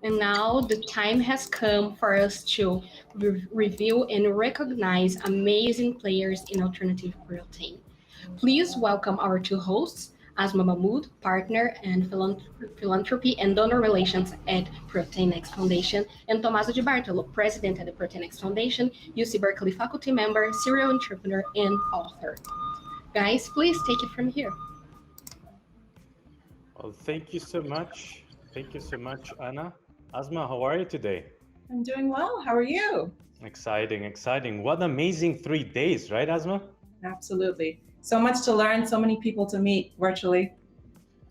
And now the time has come for us to review and recognize amazing players in alternative protein. Please welcome our two hosts, Asma Mahmood, partner and philanthropy and donor relations at ProteinX Foundation, and Tommaso Di Bartolo, president at the ProteinX Foundation, UC Berkeley faculty member, serial entrepreneur, and author. Guys, please take it from here. Well, thank you so much. Thank you so much, Anna. Asma, how are you today? I'm doing well. How are you? Exciting, exciting. What amazing 3 days, right, Asma? Absolutely. So much to learn, so many people to meet virtually.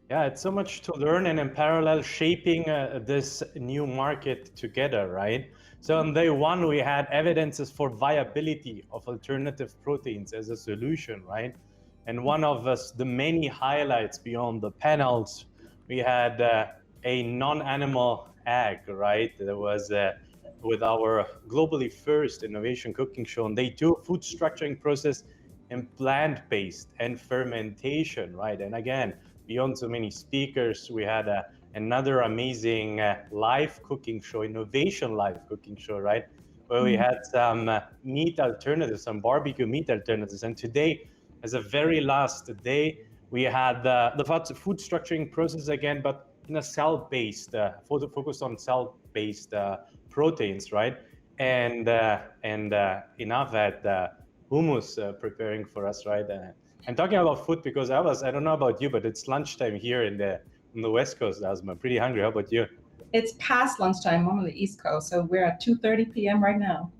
Yeah, it's so much to learn and in parallel shaping this new market together, right? So on day one, we had evidences for viability of alternative proteins as a solution, right? And one of the many highlights beyond the panels, we had a non-animal egg, right? There was with our globally first innovation cooking show on day two, food structuring process and plant-based and fermentation, right? And again, beyond so many speakers, we had another amazing live cooking show, innovation live cooking show, right? Where we had some meat alternatives, some barbecue meat alternatives. And today, as a very last day, we had the food structuring process again, but in a cell-based, focused on cell-based proteins, right? And enough had hummus preparing for us, right? I'm talking about food because I don't know about you, but it's lunchtime here on the West Coast, Asma. I'm pretty hungry. How about you? It's past lunchtime. I'm on the East Coast, so we're at 2:30 p.m. right now.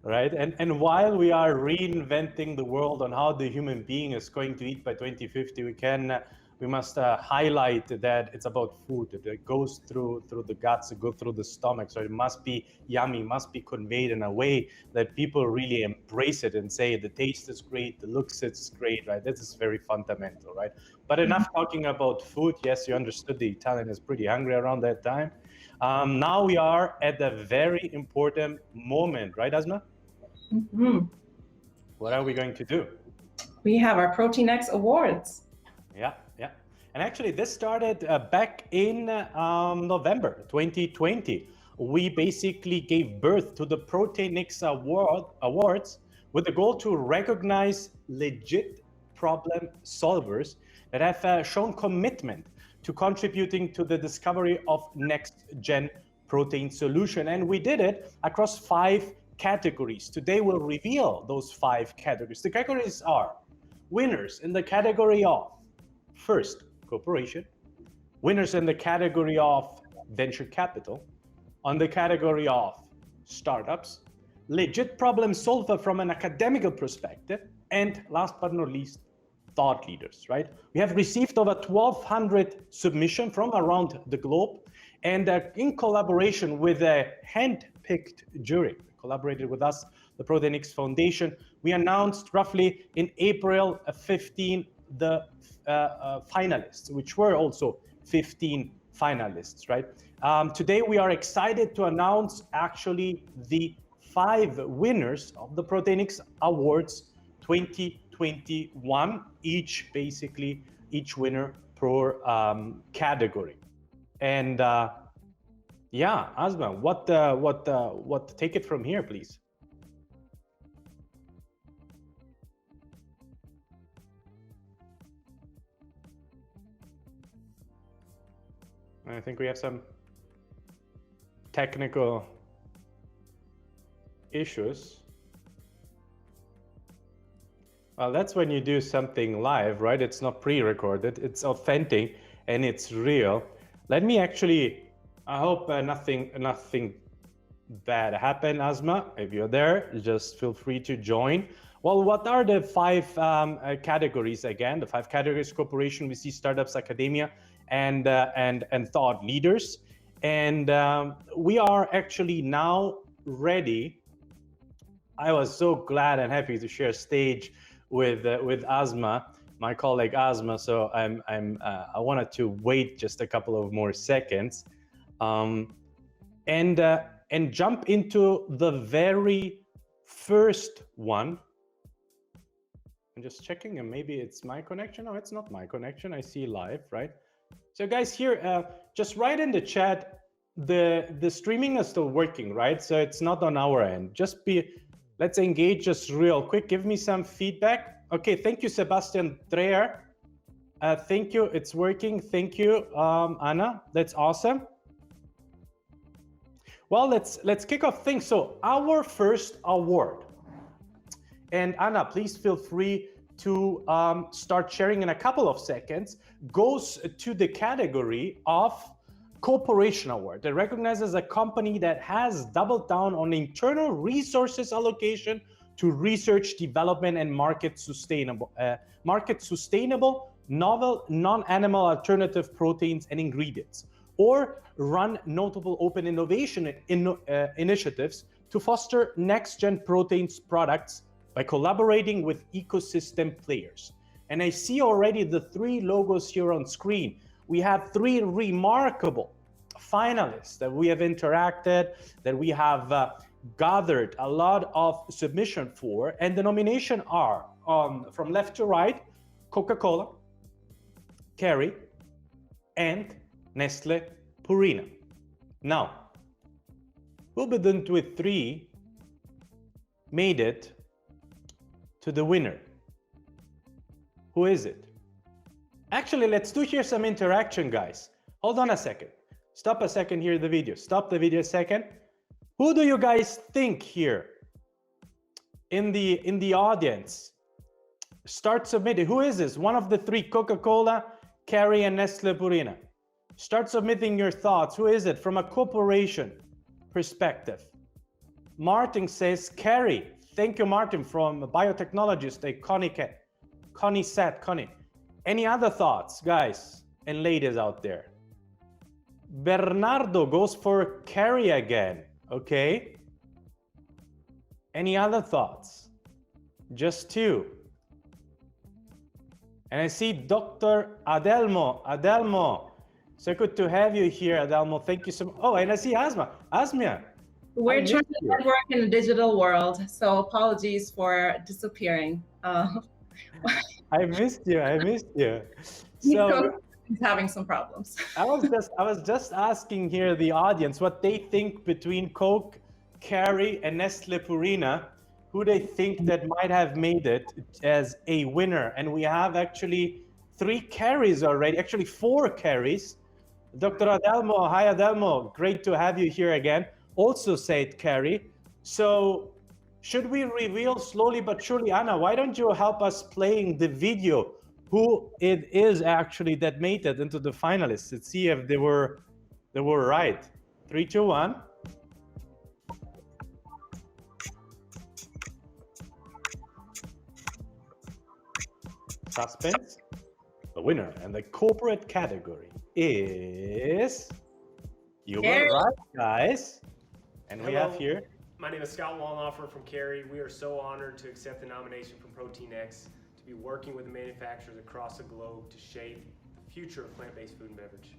Right, and while we are reinventing the world on how the human being is going to eat by 2050, we must highlight that it's about food. It goes through the guts, it goes through the stomach. So it must be yummy, must be conveyed in a way that people really embrace it and say the taste is great, the looks is great, right? This is very fundamental, right? But enough talking about food. Yes, you understood the Italian is pretty hungry around that time. Now we are at a very important moment, right, Asma? What are we going to do? We have our ProteinX Awards. Yeah. And actually, this started back in November 2020. We basically gave birth to the ProteinX Awards with the goal to recognize legit problem solvers that have shown commitment to contributing to the discovery of next-gen protein solution. And we did it across 5 categories. Today we'll reveal those 5 categories. The categories are winners in the category of first, cooperation, winners in the category of venture capital, on the category of startups, legit problem solver from an academical perspective, and last but not least, thought leaders, right? We have received over 1,200 submissions from around the globe, and in collaboration with a hand-picked jury, collaborated with us, the ProteinX Foundation, we announced roughly in April 15 the finalists, which were also 15 finalists, right? Today we are excited to announce actually the 5 winners of the ProteinX Awards 2021, each winner per category. And yeah, Asma, what take it from here, please? I think we have some technical issues. Well, that's when you do something live, right? It's not pre-recorded, it's authentic and it's real. Let me actually, I hope nothing bad happened, Asma. If you're there, just feel free to join. Well, what are the 5 categories again? The 5 categories: cooperation, we see startups, academia, and thought leaders. And we are actually now ready. I was so glad and happy to share stage with Asma, my colleague Asma. So I wanted to wait just a couple of more seconds, and jump into the very first one. I'm just checking, and maybe it's my connection. No, it's not my connection. I see live, right? So guys, here, just write in the chat the streaming is still working, right? So it's not on our end. Let's engage just real quick. Give me some feedback. Okay, thank you, Sebastian Dreher. Thank you, it's working. Thank you, Anna. That's awesome. Well, let's kick off things. So our first award, and Anna, please feel free to start sharing in a couple of seconds, goes to the category of Corporation Award that recognizes a company that has doubled down on internal resources allocation to research, development, and market sustainable, novel, non-animal alternative proteins and ingredients, or run notable open innovation initiatives to foster next-gen proteins products by collaborating with ecosystem players. And I see already the three logos here on screen. We have three remarkable finalists that we have interacted, that we have gathered a lot of submission for, and the nomination are, from left to right, Coca-Cola, Kerry, and Nestle Purina. Now, who but with three made it to the winner? Who is it? Actually, let's do here some interaction, guys. Hold on a second. Stop a second here, the video. Stop the video a second. Who do you guys think here in the audience? Start submitting. Who is this? One of the three, Coca-Cola, Kerry, and Nestle Purina. Start submitting your thoughts. Who is it from a corporation perspective? Martin says Kerry. Thank you, Martin, from biotechnologist, Connie said, Connie. Any other thoughts, guys and ladies out there? Bernardo goes for Kerry again. Okay. Any other thoughts? Just two. And I see Dr. Adelmo. So good to have you here, Adelmo. Thank you so much. Oh, and I see Asmia. We're trying to network in the digital world, so apologies for disappearing. I missed you. So he's having some problems. I was just asking here the audience what they think between Coke, Kerry, and Nestle Purina, who they think that might have made it as a winner. And we have actually 3 Kerrys already, actually 4 Kerrys. Dr. Adelmo, hi Adelmo, great to have you here again. Also said Kerry. So should we reveal slowly but surely? Anna, why don't you help us playing the video who it is actually that made it into the finalists? Let's see if they were right. 3, 2, 1. Suspense. The winner and the corporate category is, you were right, guys. And we have here. My name is Scott Wallenhofer from Kerry. We are so honored to accept the nomination from ProteinX to be working with the manufacturers across the globe to shape the future of plant-based food and beverage.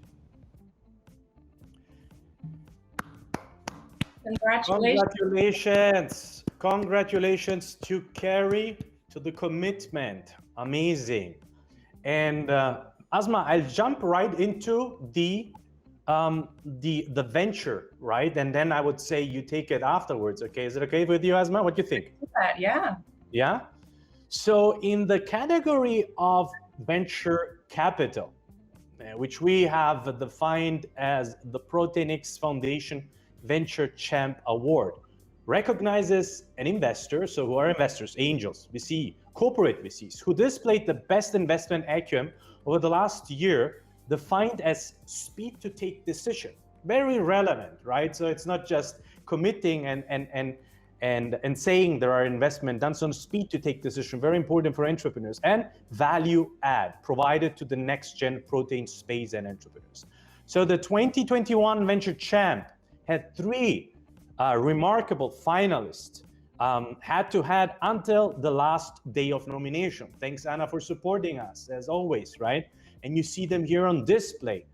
Congratulations. Congratulations to Kerry, to the commitment. Amazing. And Asma, I'll jump right into the venture, right? And then I would say you take it afterwards. Okay, is it okay with you, Asma? What do you think? Yeah. Yeah. So in the category of venture capital, which we have defined as the ProteinX Foundation Venture Champ Award, recognizes an investor, so who are investors, angels, VC, corporate VCs, who displayed the best investment acumen over the last year, defined as speed to take decision. Very relevant, right? So it's not just committing and saying there are investment done, so speed to take decision, very important for entrepreneurs, and value add provided to the next gen protein space and entrepreneurs. So the 2021 Venture Champ had 3 remarkable finalists, had to had until the last day of nomination. Thanks, Anna, for supporting us as always, right? And you see them here on display.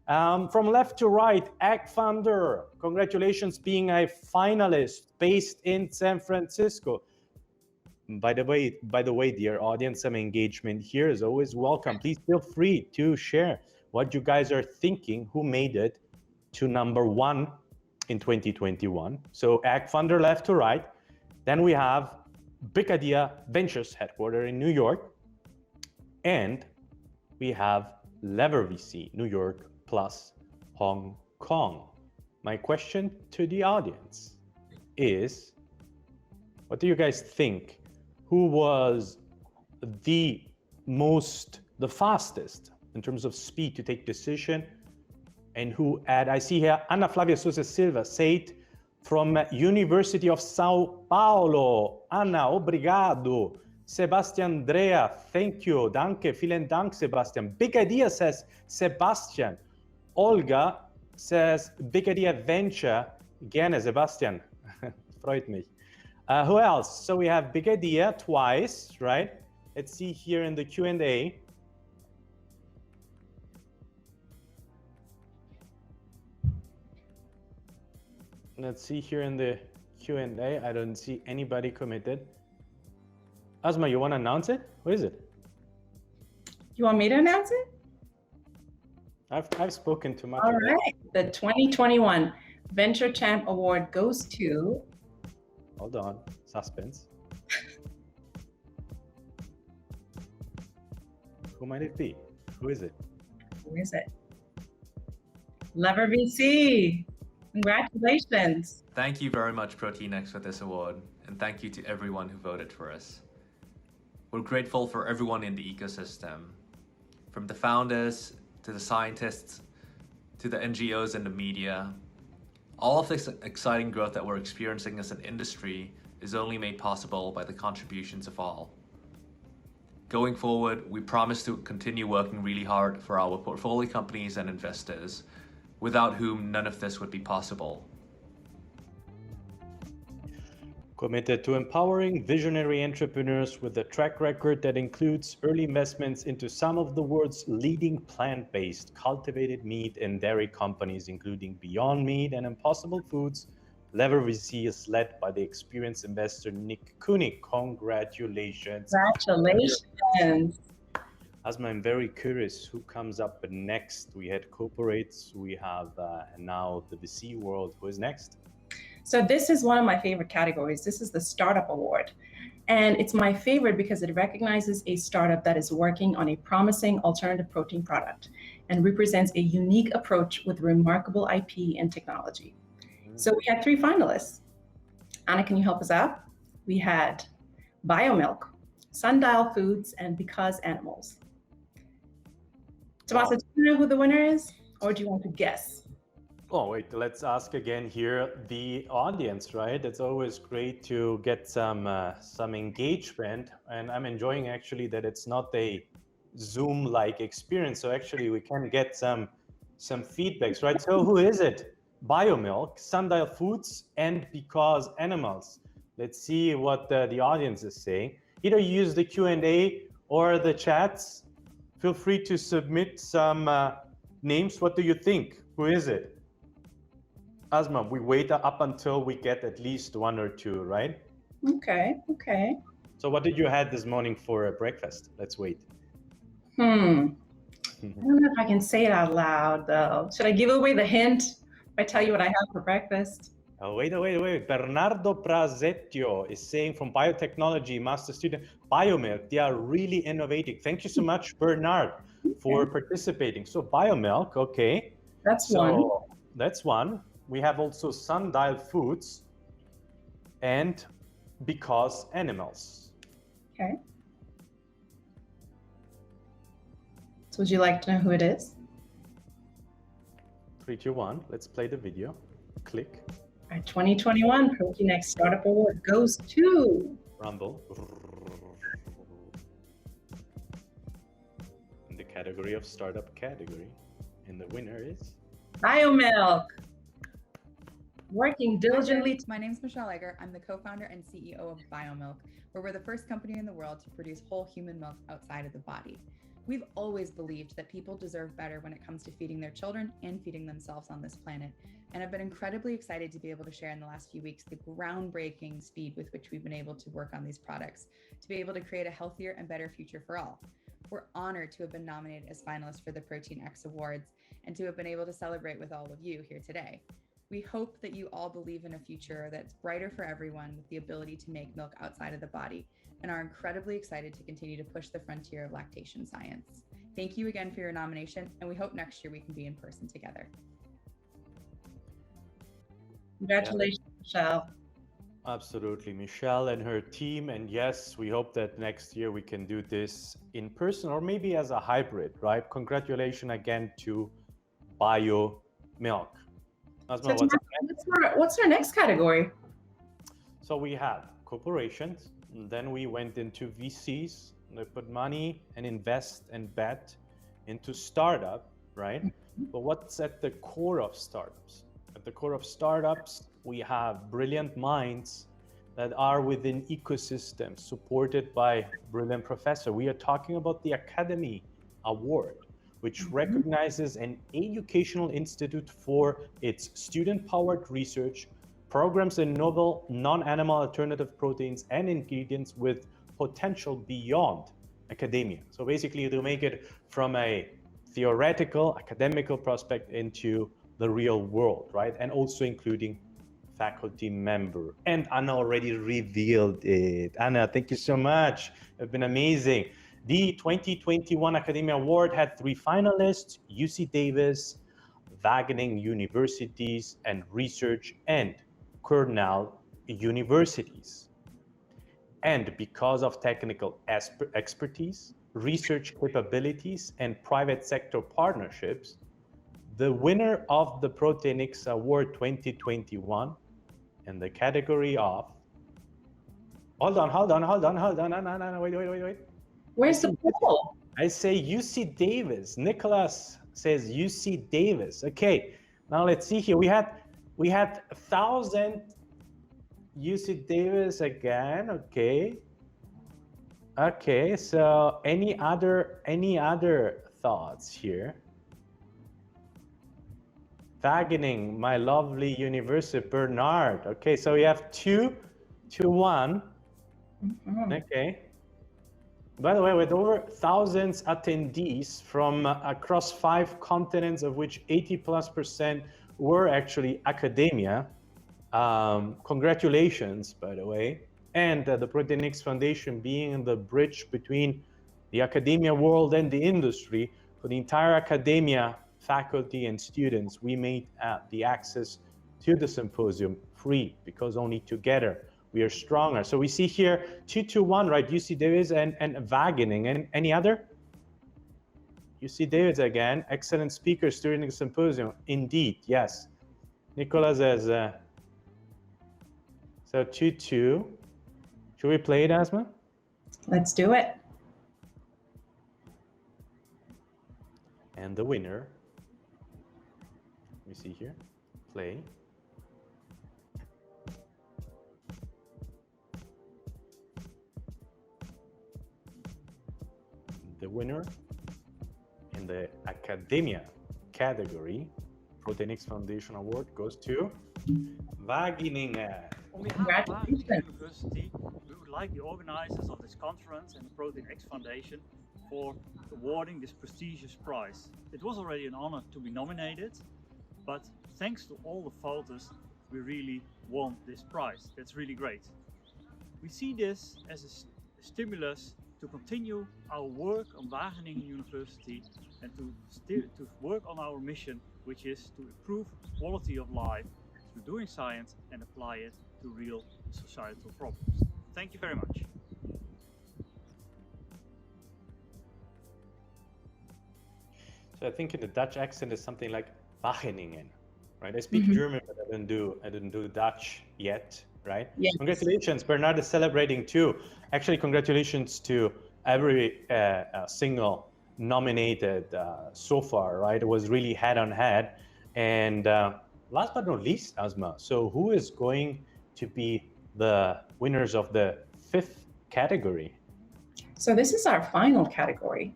From left to right, Egg Founder, congratulations being a finalist based in San Francisco. By the way, dear audience, some engagement here is always welcome. Please feel free to share what you guys are thinking, who made it to number 1 in 2021. So Ag Funder left to right. Then we have Big Idea Ventures headquartered in New York. And we have Lever VC, New York plus Hong Kong. My question to the audience is, what do you guys think? Who was the fastest in terms of speed to take decision? And who I see here, Ana Flavia Sousa Silva said from University of Sao Paulo. Ana, obrigado. Sebastian Andrea, thank you. Danke, vielen Dank, Sebastian. Big Idea says Sebastian. Olga says Big Idea Venture. Gerne, Sebastian. Freut mich. Who else? So we have Big Idea twice, right? Let's see here in the Q&A. Let's see here in the Q&A. I don't see anybody committed. Asma, you want to announce it? What is it? You want me to announce it? I've spoken too much. All right. The 2021 Venture Champ Award goes to... Hold on. Suspense. Who might it be? Who is it? Who is it? Lever VC. Congratulations. Thank you very much, ProteinX, for this award, and thank you to everyone who voted for us. We're grateful for everyone in the ecosystem, from the founders to the scientists to the NGOs and the media. All of this exciting growth that we're experiencing as an industry is only made possible by the contributions of all. Going forward, we promise to continue working really hard for our portfolio companies and investors, without whom none of this would be possible. Committed to empowering visionary entrepreneurs with a track record that includes early investments into some of the world's leading plant-based cultivated meat and dairy companies, including Beyond Meat and Impossible Foods. Lever VC is led by the experienced investor Nick Koenig. Congratulations. Congratulations. Asma, I'm very curious who comes up next. We had corporates, we have now the VC world. Who is next? So this is one of my favorite categories. This is the Startup Award. And it's my favorite because it recognizes a startup that is working on a promising alternative protein product and represents a unique approach with remarkable IP and technology. So we had 3 finalists. Anna, can you help us out? We had BIOMILQ, Sundial Foods, and Because Animals. Tomasa, do you know who the winner is? Or do you want to guess? Oh, wait, let's ask again here the audience, right? It's always great to get some engagement, and I'm enjoying actually that it's not a Zoom-like experience. So actually we can get some feedbacks, right? So who is it? BIOMILQ, Sundial Foods, and Because Animals. Let's see what the audience is saying. Either use the Q&A or the chats. Feel free to submit some names. What do you think? Who is it? Asma, we wait up until we get at least 1 or 2, right? Okay. So what did you have this morning for breakfast? Let's wait. I don't know if I can say it out loud, though. Should I give away the hint if I tell you what I have for breakfast? Oh, wait. Bernardo Prazetio is saying from biotechnology, master student, BIOMILQ, they are really innovative. Thank you so much, Bernard, for participating. So BIOMILQ, okay. That's one. That's one. We have also Sundial Foods and Because Animals. Okay. So would you like to know who it is? 3, 2, 1. Let's play the video. Click. Our 2021 ProteinX Startup Award goes to... Rumble. In the category of startup category. And the winner is... BIOMILQ. Working diligently. My name is Michelle Egger. I'm the co-founder and CEO of BIOMILQ, where we're the first company in the world to produce whole human milk outside of the body. We've always believed that people deserve better when it comes to feeding their children and feeding themselves on this planet. And I've been incredibly excited to be able to share in the last few weeks the groundbreaking speed with which we've been able to work on these products, to be able to create a healthier and better future for all. We're honored to have been nominated as finalists for the ProteinX Awards, and to have been able to celebrate with all of you here today. We hope that you all believe in a future that's brighter for everyone with the ability to make milk outside of the body, and are incredibly excited to continue to push the frontier of lactation science. Thank you again for your nomination, and we hope next year we can be in person together. Congratulations, Michelle. Absolutely, Michelle and her team. And yes, we hope that next year we can do this in person or maybe as a hybrid, right? Congratulations again to BIOMILQ. Asma, So what's our next category? So we had corporations, and then we went into VCs. They put money and invest and bet into startup, right? But what's at the core of startups? At the core of startups, we have brilliant minds that are within ecosystems supported by brilliant professors. We are talking about the Academy Award, which recognizes an educational institute for its student-powered research, programs in novel non-animal alternative proteins and ingredients with potential beyond academia. So basically to make it from a theoretical, academical prospect into the real world, right? And also including faculty member. And Anna already revealed it. Anna, thank you so much. It's been amazing. The 2021 Academia Award had 3 finalists: UC Davis, Wageningen universities and research, and Cornell universities. And because of technical expertise, research capabilities, and private sector partnerships, the winner of the ProteinX Award 2021 in the category of... Hold on, wait. Where's the poll? I say UC Davis. Nicholas says UC Davis. Okay, now let's see here. We had 1,000 UC Davis again. Okay, so any other thoughts here? Wageningen, my lovely university, Bernard. Okay, so we have 2 to 1. Okay. By the way, with over thousands attendees from across 5 continents, of which 80+% were actually academia. Congratulations, by the way. And the ProteinX Foundation being the bridge between the academia world and the industry. For the entire academia, faculty and students, we made the access to the symposium free, because only together we are stronger. So we see here 2 to 1, right? UC Davis and Wageningen. And any other? UC Davis again, excellent speakers during the symposium. Indeed, yes. Nicola says, so 2-2. Should we play it, Asma? Let's do it. And the winner, we see here, play. The winner in the academia category, ProteinX Foundation Award, goes to Wageningen. On behalf of Wageningen University, we would like the organizers of this conference and the ProteinX Foundation for awarding this prestigious prize. It was already an honor to be nominated, but thanks to all the voters, we really won this prize. That's really great. We see this as a stimulus to continue our work on Wageningen University and to work on our mission, which is to improve quality of life through doing science and apply it to real societal problems. Thank you very much. So I think in the Dutch accent is something like Wageningen, right? I speak German, but I didn't do Dutch yet, right? Yes. Congratulations, Bernard is celebrating too. Actually, congratulations to every single nominated so far, right? It was really head on head. And last but not least, Asma, so who is going to be the winners of the 5th category? So this is our final category.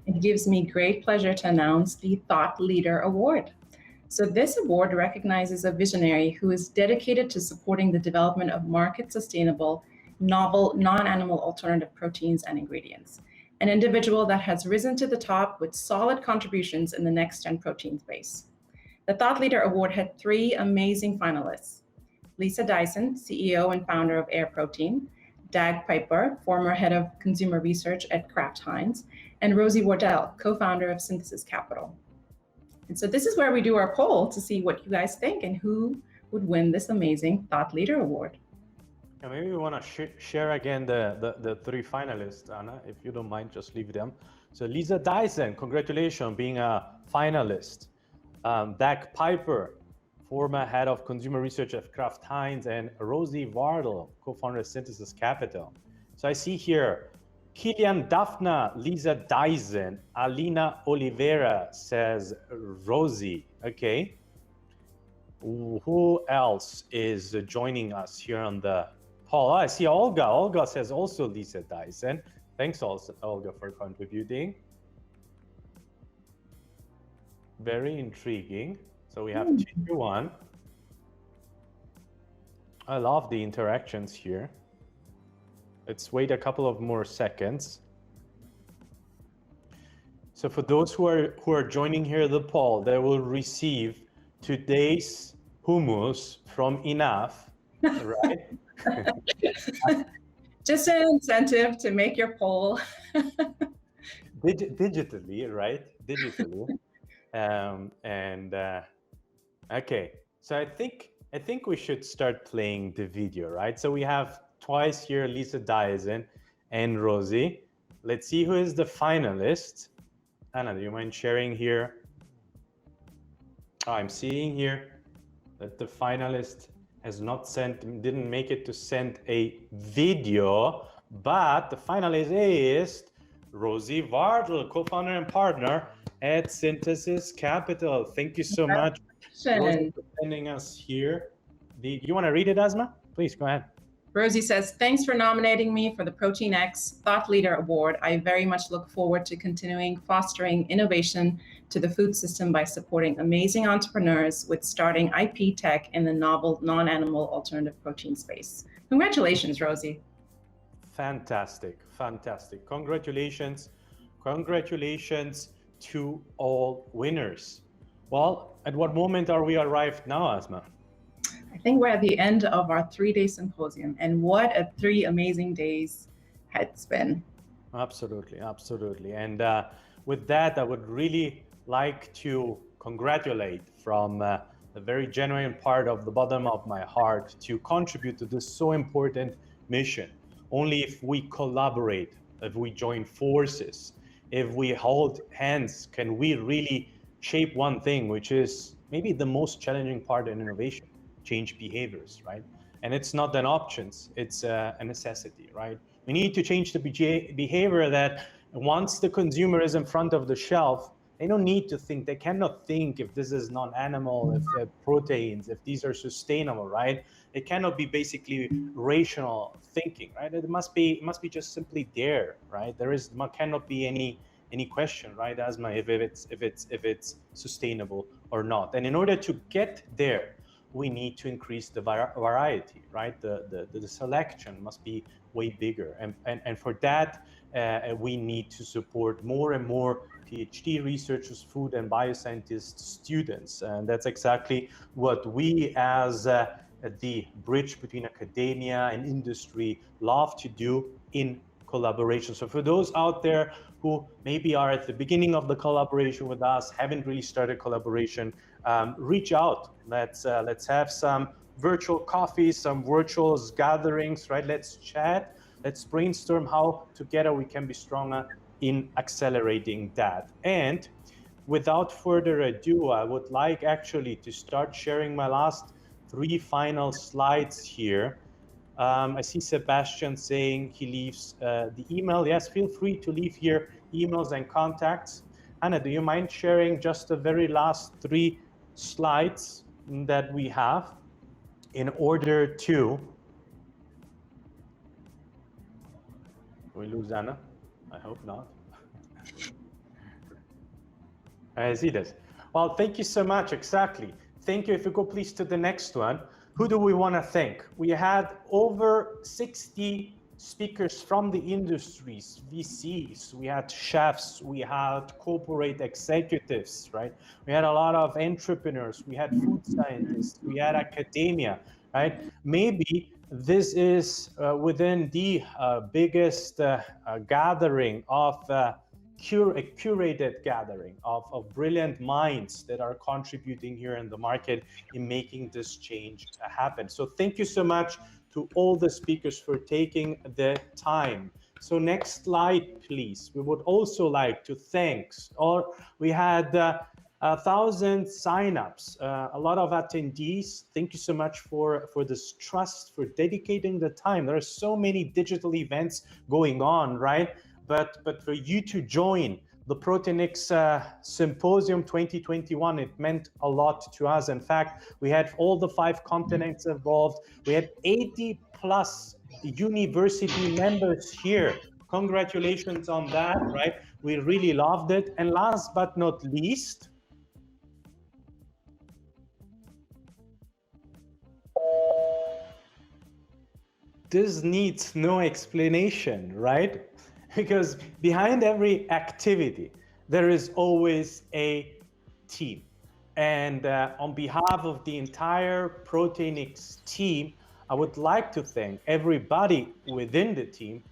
It gives me great pleasure to announce the Thought Leader Award. So this award recognizes a visionary who is dedicated to supporting the development of market sustainable, novel, non-animal alternative proteins and ingredients. an individual that has risen to the top with solid contributions in the next-gen protein space. The Thought Leader Award had 3 amazing finalists: Lisa Dyson, CEO and founder of Air Protein; Dag Piper, former head of consumer research at Kraft Heinz; and Rosie Wardle, co-founder of Synthesis Capital. And so this is where we do our poll to see what you guys think and who would win this amazing Thought Leader Award. And maybe we want to share again the 3 finalists, Anna, if you don't mind, just leave them. So Lisa Dyson, congratulations on being a finalist. Dag Piper, former head of consumer research at Kraft Heinz, and Rosie Wardle, co-founder of Synthesis Capital. So I see here, Kilian Daphna, Lisa Dyson, Alina Oliveira says Rosie. Okay. Who else is joining us here on the poll? I see Olga. Olga says also Lisa Dyson. Thanks also, Olga, for contributing. Very intriguing. So we have 2-1. I love the interactions here. Let's wait a couple of more seconds. So for those who are joining here the poll, they will receive today's hummus from Enough, right? Just an incentive to make your poll. Digitally, right? Digitally. Okay, so I think we should start playing the video, right? So we have twice here Lisa Dyson and Rosie. Let's see who is the finalist. Anna, do you mind sharing here? Oh, I'm seeing here that the finalist didn't make it to send a video, but the finalist is Rosie Wardle, co-founder and partner at Synthesis Capital. Thank you so much, Rosie, for sending us here. Do you want to read it, Asma? Please go ahead. Rosie says, thanks for nominating me for the ProteinX Thought Leader Award. I very much look forward to continuing fostering innovation to the food system by supporting amazing entrepreneurs with starting IP tech in the novel non-animal alternative protein space. Congratulations, Rosie. Fantastic, fantastic. Congratulations. Congratulations to all winners. Well, at what moment are we arrived now, Asma? I think we're at the end of our 3-day symposium, and what a 3 amazing days it's been. Absolutely, absolutely. And with that, I would really like to congratulate from a very genuine part of the bottom of my heart to contribute to this so important mission. Only if we collaborate, if we join forces, if we hold hands, can we really shape one thing, which is maybe the most challenging part in innovation. Change behaviors, right? And it's not an option, it's a necessity, right? We need to change the behavior that once the consumer is in front of the shelf, they don't need to think, they cannot think if this is non-animal, if proteins, if these are sustainable, right? It cannot be basically rational thinking, right? It must be just simply there, right? Cannot be any question, right, Asma, if it's sustainable or not. And in order to get there, we need to increase the variety, right? The selection must be way bigger. And for that, we need to support more and more PhD researchers, food and bioscientist students. And that's exactly what we as the bridge between academia and industry love to do in collaboration. So for those out there who maybe are at the beginning of the collaboration with us, haven't really started collaboration, reach out. Let's have some virtual coffees, some virtual gatherings, right? Let's chat, let's brainstorm how together we can be stronger in accelerating that. And without further ado, I would like actually to start sharing my last 3 final slides here. I see Sebastian saying he leaves the email. Yes, feel free to leave here emails and contacts. Anna, do you mind sharing just the very last 3 slides that we have in order to... We lose Anna? I hope not. I see this. Well, thank you so much. Exactly. Thank you. If you go please to the next one. Who do we want to thank? We had over 60 speakers from the industries, VCs, we had chefs, we had corporate executives, right? We had a lot of entrepreneurs, we had food scientists, we had academia, right? Maybe this is within the biggest gathering of a curated gathering of brilliant minds that are contributing here in the market in making this change happen. So thank you so much to all the speakers for taking the time. So next slide, please. We would also like to thank, we had 1,000 signups, a lot of attendees. Thank you so much for this trust, for dedicating the time. There are so many digital events going on, right? But for you to join the ProteinX Symposium 2021, it meant a lot to us. In fact, we had all the 5 continents involved. We had 80 plus university members here. Congratulations on that, right? We really loved it. And last but not least, this needs no explanation, right? Because behind every activity, there is always a team. And on behalf of the entire ProteinX team, I would like to thank everybody within the team,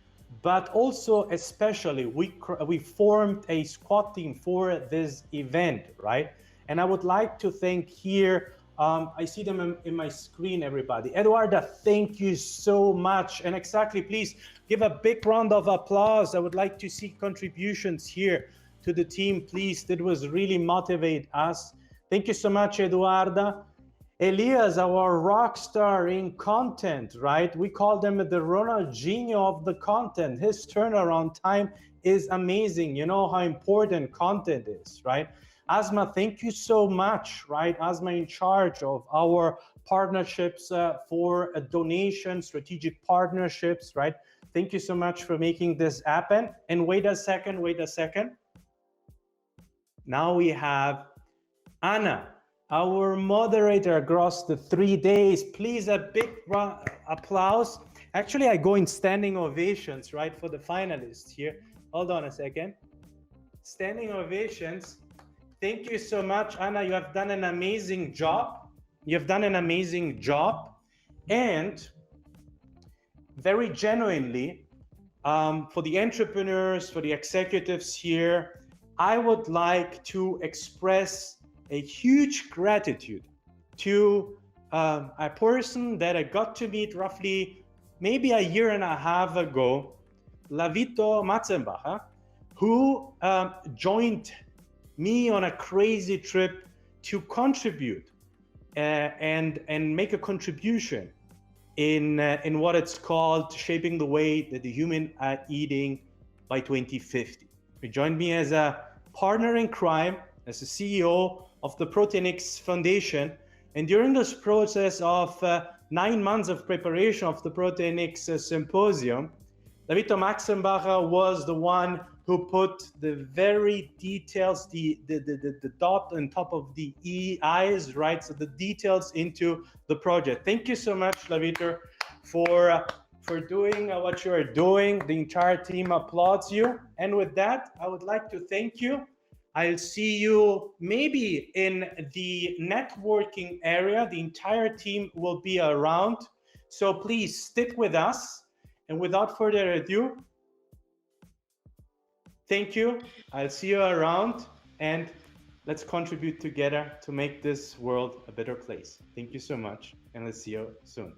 but also especially we formed a squad team for this event, right? And I would like to thank here, I see them in my screen, everybody. Eduarda, thank you so much. And exactly, please give a big round of applause. I would like to see contributions here to the team, please. That was really motivate us. Thank you so much, Eduarda. Elias, our rock star in content, right? We call them the Ronaldinho of the content. His turnaround time is amazing. You know how important content is, right? Asma, thank you so much, right? Asma in charge of our partnerships for a donation, strategic partnerships, right? Thank you so much for making this happen. And wait a second. Now we have Anna, our moderator across the 3 days. Please, a big applause. Actually, I go in standing ovations, right, for the finalists here. Hold on a second. Standing ovations. Thank you so much, Anna. You have done an amazing job. And very genuinely, for the entrepreneurs, for the executives here, I would like to express a huge gratitude to a person that I got to meet roughly maybe a year and a half ago, Lavito Matzenbacher, who joined me on a crazy trip to contribute and make a contribution in what it's called shaping the way that the human are eating by 2050. He joined me as a partner in crime, as a CEO of the ProteinX Foundation. And during this process of 9 months of preparation of the ProteinX Symposium, Lavito Matzenbacher was the one who put the very details, the dot on top of the EIs, right? So the details into the project. Thank you so much, Lavito, for doing what you are doing. The entire team applauds you. And with that, I would like to thank you. I'll see you maybe in the networking area. The entire team will be around. So please stick with us. And without further ado, thank you. I'll see you around, and let's contribute together to make this world a better place. Thank you so much, and let's see you soon.